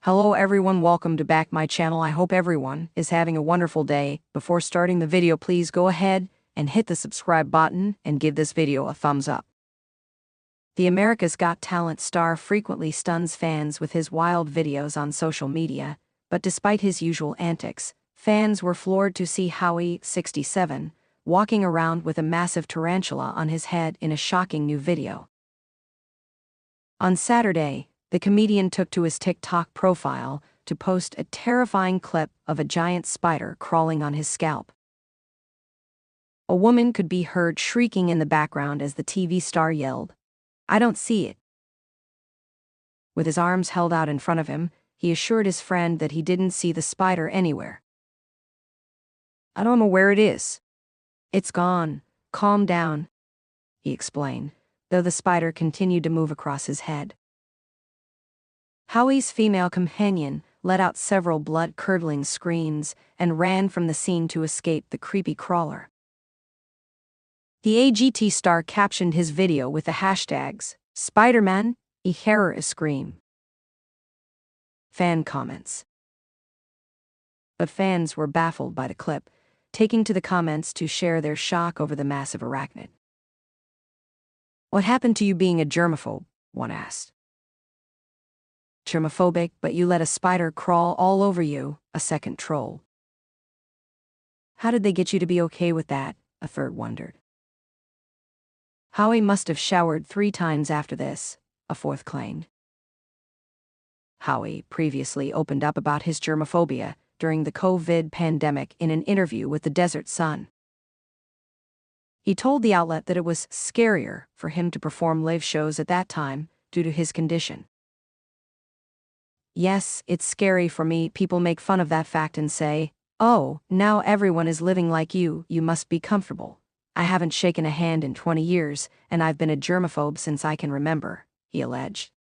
Hello everyone, welcome to back my channel. I hope everyone is having a wonderful day. Before starting the video, please go ahead and hit the subscribe button and give this video a thumbs up. The America's Got Talent star frequently stuns fans with his wild videos on social media, but despite his usual antics, fans were floored to see Howie, 67, walking around with a massive tarantula on his head in a shocking new video. On Saturday, the comedian took to his TikTok profile to post a terrifying clip of a giant spider crawling on his scalp. A woman could be heard shrieking in the background as the TV star yelled, "I don't see it." With his arms held out in front of him, he assured his friend that he didn't see the spider anywhere. "I don't know where it is. It's gone. Calm down," he explained, though the spider continued to move across his head. Howie's female companion let out several blood-curdling screams and ran from the scene to escape the creepy crawler. The AGT star captioned his video with the hashtags, "Spider-Man, I hear a scream." Fan comments. But fans were baffled by the clip, taking to the comments to share their shock over the massive arachnid. "What happened to you being a germaphobe?" one asked. "Germophobic, but you let a spider crawl all over you," a second trolled. "How did they get you to be okay with that?" a third wondered. "Howie must have showered 3 times after this," a fourth claimed. Howie previously opened up about his germophobia during the COVID pandemic in an interview with the Desert Sun. He told the outlet that it was scarier for him to perform live shows at that time due to his condition. "Yes, it's scary for me. People make fun of that fact and say, 'Oh, now everyone is living like you must be comfortable.' I haven't shaken a hand in 20 years, and I've been a germaphobe since I can remember," he alleged.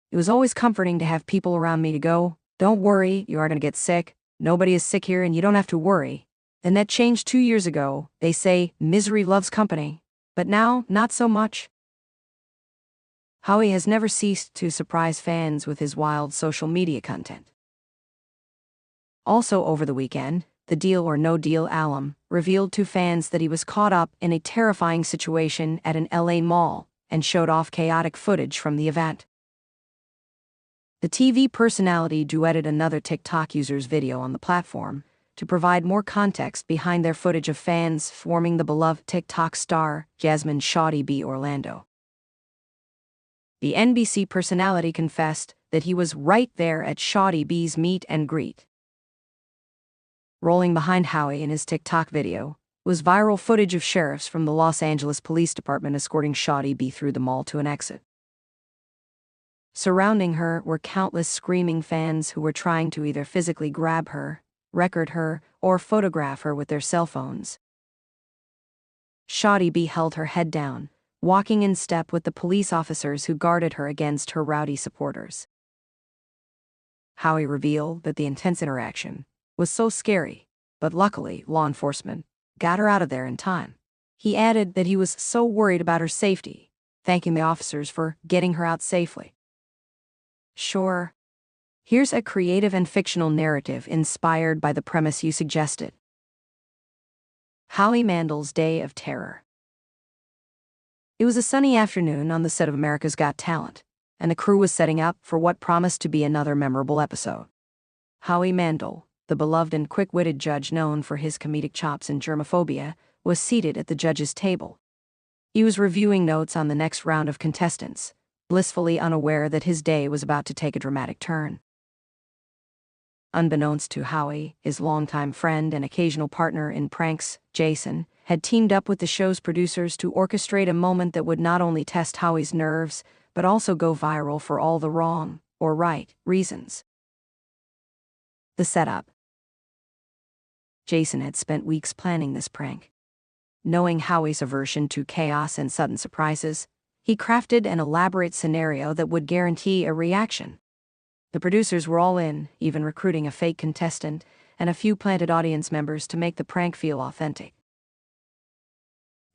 "It was always comforting to have people around me to go, 'Don't worry, you aren't going to get sick. Nobody is sick here and you don't have to worry.' And that changed 2 years ago. They say misery loves company. But now, not so much." Howie has never ceased to surprise fans with his wild social media content. Also over the weekend, the Deal or No Deal alum revealed to fans that he was caught up in a terrifying situation at an LA mall and showed off chaotic footage from the event. The TV personality duetted another TikTok user's video on the platform to provide more context behind their footage of fans swarming the beloved TikTok star, Jasmine Shoddy B. Orlando. The NBC personality confessed that he was right there at Shoddy B's meet and greet. Rolling behind Howie in his TikTok video was viral footage of sheriffs from the Los Angeles Police Department escorting Shoddy B through the mall to an exit. Surrounding her were countless screaming fans who were trying to either physically grab her, record her, or photograph her with their cell phones. Shoddy B held her head down, walking in step with the police officers who guarded her against her rowdy supporters. Howie revealed that the intense interaction was so scary, but luckily law enforcement got her out of there in time. He added that he was so worried about her safety, thanking the officers for getting her out safely. Sure, here's a creative and fictional narrative inspired by the premise you suggested. Howie Mandel's Day of Terror. It was a sunny afternoon on the set of America's Got Talent, and the crew was setting up for what promised to be another memorable episode. Howie Mandel, the beloved and quick-witted judge known for his comedic chops and germophobia, was seated at the judge's table. He was reviewing notes on the next round of contestants, blissfully unaware that his day was about to take a dramatic turn. Unbeknownst to Howie, his longtime friend and occasional partner in pranks, Jason, had teamed up with the show's producers to orchestrate a moment that would not only test Howie's nerves, but also go viral for all the wrong, or right, reasons. The setup. Jason had spent weeks planning this prank. Knowing Howie's aversion to chaos and sudden surprises, he crafted an elaborate scenario that would guarantee a reaction. The producers were all in, even recruiting a fake contestant and a few planted audience members to make the prank feel authentic.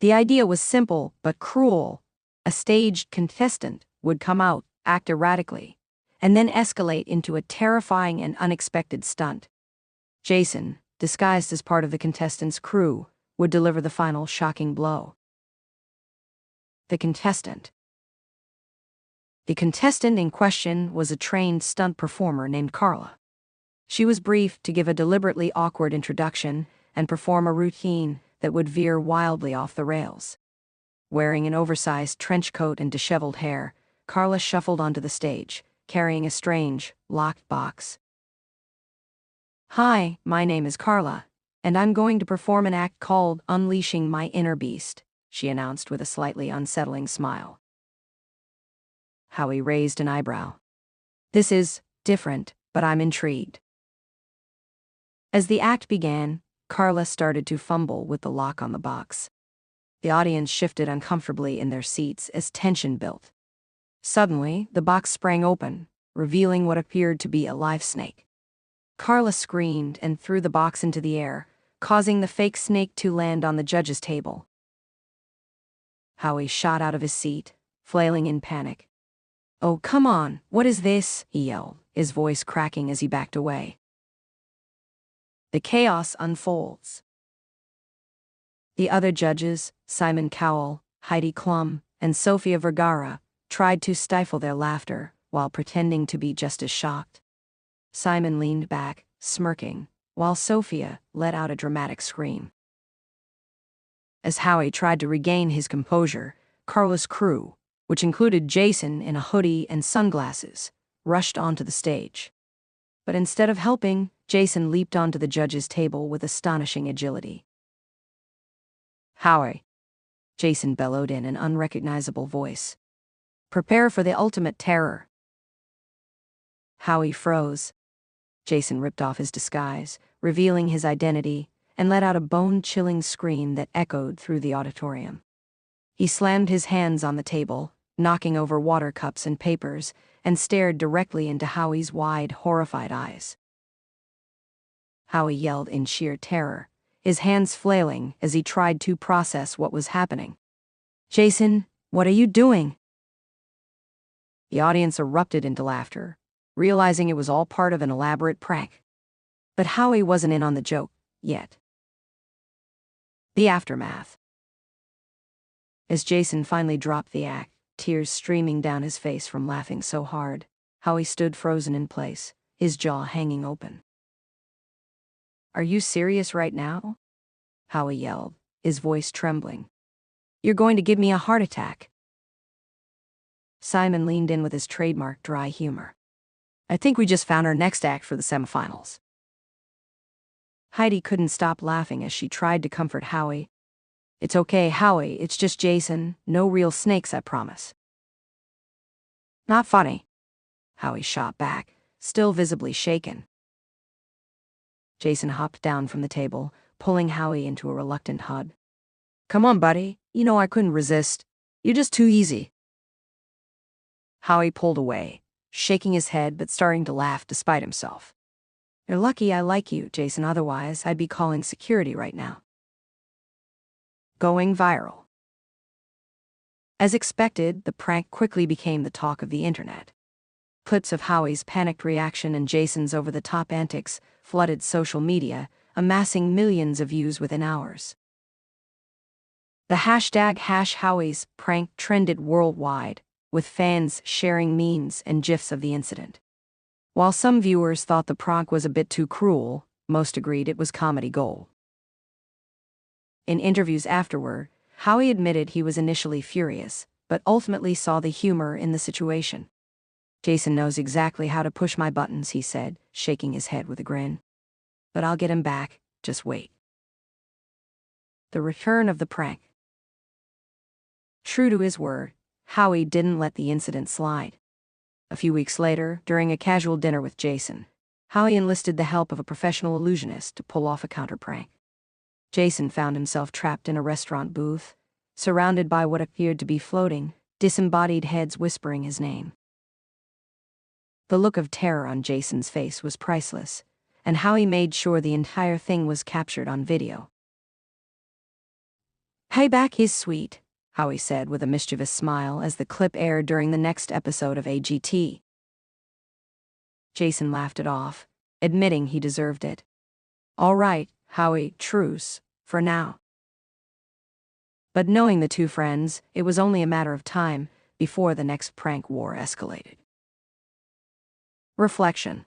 The idea was simple but cruel. A staged contestant would come out, act erratically, and then escalate into a terrifying and unexpected stunt. Jason, disguised as part of the contestants' crew, would deliver the final shocking blow. The contestant. The contestant in question was a trained stunt performer named Carla. She was briefed to give a deliberately awkward introduction and perform a routine that would veer wildly off the rails. Wearing an oversized trench coat and disheveled hair, Carla shuffled onto the stage, carrying a strange, locked box. "Hi, my name is Carla, and I'm going to perform an act called Unleashing My Inner Beast," she announced with a slightly unsettling smile. Howie raised an eyebrow. "This is different, but I'm intrigued." As the act began, Carla started to fumble with the lock on the box. The audience shifted uncomfortably in their seats as tension built. Suddenly, the box sprang open, revealing what appeared to be a live snake. Carla screamed and threw the box into the air, causing the fake snake to land on the judge's table. Howie shot out of his seat, flailing in panic. "Oh, come on, what is this?" he yelled, his voice cracking as he backed away. The chaos unfolds. The other judges, Simon Cowell, Heidi Klum, and Sofia Vergara, tried to stifle their laughter while pretending to be just as shocked. Simon leaned back, smirking, while Sofia let out a dramatic scream. As Howie tried to regain his composure, Carla's crew, which included Jason in a hoodie and sunglasses, rushed onto the stage. But instead of helping, Jason leaped onto the judge's table with astonishing agility. "Howie," Jason bellowed in an unrecognizable voice. "Prepare for the ultimate terror." Howie froze. Jason ripped off his disguise, revealing his identity, and let out a bone-chilling scream that echoed through the auditorium. He slammed his hands on the table, knocking over water cups and papers, and stared directly into Howie's wide, horrified eyes. Howie yelled in sheer terror, his hands flailing as he tried to process what was happening. "Jason, what are you doing?" The audience erupted into laughter, realizing it was all part of an elaborate prank. But Howie wasn't in on the joke, yet. The aftermath. As Jason finally dropped the act, tears streaming down his face from laughing so hard, Howie stood frozen in place, his jaw hanging open. "Are you serious right now?" Howie yelled, his voice trembling. "You're going to give me a heart attack." Simon leaned in with his trademark dry humor. "I think we just found our next act for the semifinals." Heidi couldn't stop laughing as she tried to comfort Howie. "It's okay, Howie, it's just Jason, no real snakes, I promise." "Not funny," Howie shot back, still visibly shaken. Jason hopped down from the table, pulling Howie into a reluctant hug. "Come on, buddy, you know I couldn't resist. You're just too easy." Howie pulled away, shaking his head but starting to laugh despite himself. "You're lucky I like you, Jason, otherwise I'd be calling security right now." Going viral. As expected, the prank quickly became the talk of the internet. Clips of Howie's panicked reaction and Jason's over-the-top antics flooded social media, amassing millions of views within hours. The hashtag #Howie's prank trended worldwide, with fans sharing memes and GIFs of the incident. While some viewers thought the prank was a bit too cruel, most agreed it was comedy gold. In interviews afterward, Howie admitted he was initially furious, but ultimately saw the humor in the situation. "Jason knows exactly how to push my buttons," he said, shaking his head with a grin. "But I'll get him back, just wait." The return of the prank. True to his word, Howie didn't let the incident slide. A few weeks later, during a casual dinner with Jason, Howie enlisted the help of a professional illusionist to pull off a counter prank. Jason found himself trapped in a restaurant booth, surrounded by what appeared to be floating, disembodied heads whispering his name. The look of terror on Jason's face was priceless, and Howie made sure the entire thing was captured on video. "Payback is sweet," Howie said with a mischievous smile as the clip aired during the next episode of AGT. Jason laughed it off, admitting he deserved it. All right, Howie, truce, for now. But knowing the two friends, it was only a matter of time before the next prank war escalated. Reflection.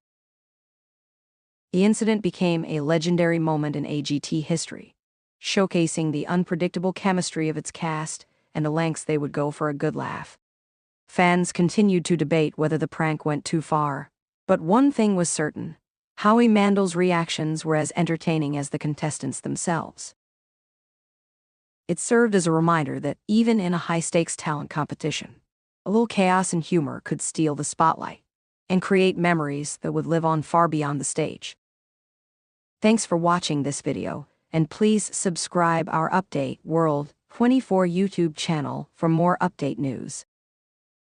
The incident became a legendary moment in AGT history, showcasing the unpredictable chemistry of its cast and the lengths they would go for a good laugh. Fans continued to debate whether the prank went too far, but one thing was certain: Howie Mandel's reactions were as entertaining as the contestants themselves. It served as a reminder that even in a high-stakes talent competition, a little chaos and humor could steal the spotlight and create memories that would live on far beyond the stage. Thanks for watching this video, and please subscribe our Update World 24 YouTube channel for more update news.